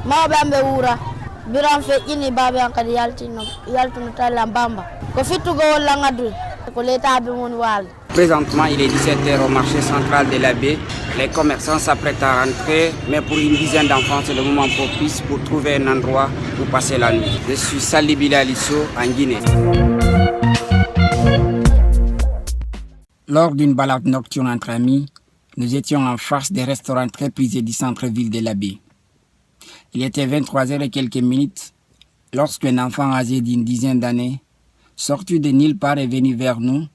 ma bambe wura biran fe ini babe an kadi yaltino tala bamba ko fittugo wala ngadu ko leta be mon wal. Présentement, il est 17h au marché central de la baie. Les commerçants s'apprêtent à rentrer, mais pour une dizaine d'enfants, c'est le moment propice pour trouver un endroit pour passer la nuit. Je suis Sali Bilalisso en Guinée. Lors d'une balade nocturne entre amis, nous étions en face des restaurants très prisés du centre-ville de la baie. Il était 23h et quelques minutes lorsqu'un enfant âgé d'une dizaine d'années, sorti de nulle part, est venu vers nous,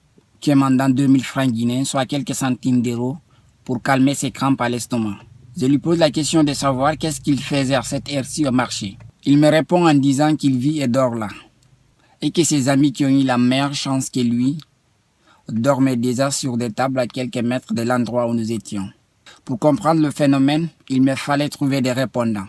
demandant 2000 francs guinéens, soit quelques centimes d'euros, pour calmer ses crampes à l'estomac. Je lui pose la question de savoir qu'est-ce qu'il faisait à cette heure-ci au marché. Il me répond en disant qu'il vit et dort là, et que ses amis qui ont eu la meilleure chance que lui dormaient déjà sur des tables à quelques mètres de l'endroit où nous étions. Pour comprendre le phénomène, il me fallait trouver des répondants.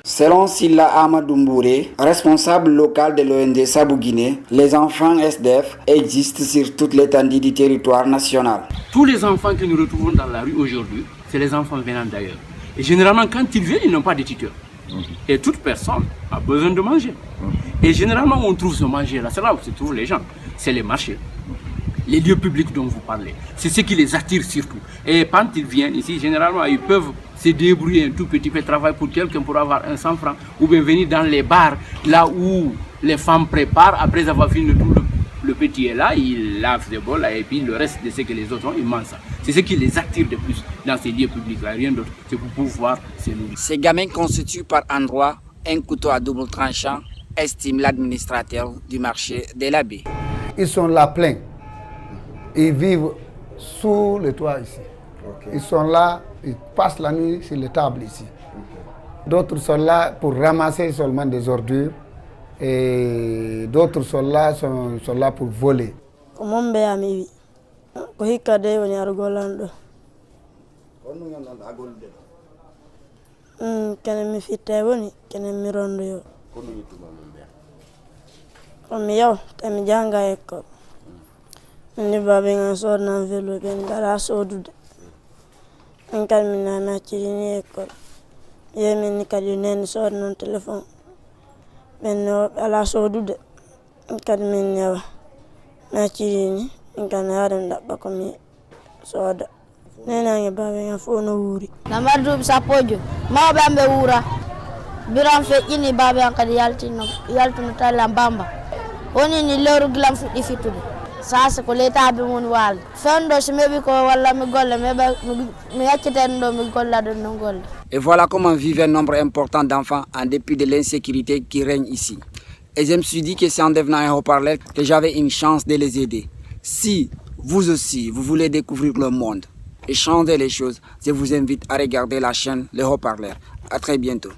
Selon Silla Amadou Mbouré, responsable local de l'ONG Sabou Guinée, les enfants SDF existent sur toute l'étendue du territoire national. Tous les enfants que nous retrouvons dans la rue aujourd'hui, c'est les enfants venant d'ailleurs. Et généralement, quand ils viennent, ils n'ont pas de tuteur. Et toute personne a besoin de manger. Et généralement, on trouve ce manger-là. C'est là où se trouvent les gens. C'est les marchés, les lieux publics dont vous parlez. C'est ce qui les attire surtout. Et quand ils viennent ici, généralement, ils peuvent se débrouiller un tout petit peu de travail pour quelqu'un pour avoir un 100 francs. Ou bien venir dans les bars, là où les femmes préparent. Après avoir fini tout le petit est là, il lave ses bols et puis le reste de ce que les autres ont, ils mangent ça. C'est ce qui les attire de plus dans ces lieux publics-là, rien d'autre. C'est pour pouvoir se nourrir. Ces gamins constituent par endroits un couteau à double tranchant, estime l'administrateur du marché de la baie. Ils sont là pleins. Ils vivent sous le toit ici. Okay. Ils sont là, ils passent la nuit sur les tables ici. D'autres sont là pour ramasser seulement des ordures. Et d'autres sont là pour voler. ala sodude kadi min nyawa na ciini kan haaren dabba ko mi soda nenange babe nga fo no wuri na mardu sapojo ma bambe wura biran fe ini babe an kadi yaltino tala bamba woni ni leru glam fuddi fitude sasa ko leta be mon wal fendo se mebi ko walla mi golle mi yacceten do mi golla do no golle. Et voilà comment vivent un nombre important d'enfants en dépit de l'insécurité qui règne ici. Et je me suis dit que c'est en devenant un haut-parleur que j'avais une chance de les aider. Si vous aussi, vous voulez découvrir le monde et changer les choses, je vous invite à regarder la chaîne Le Haut-Parleur. À très bientôt.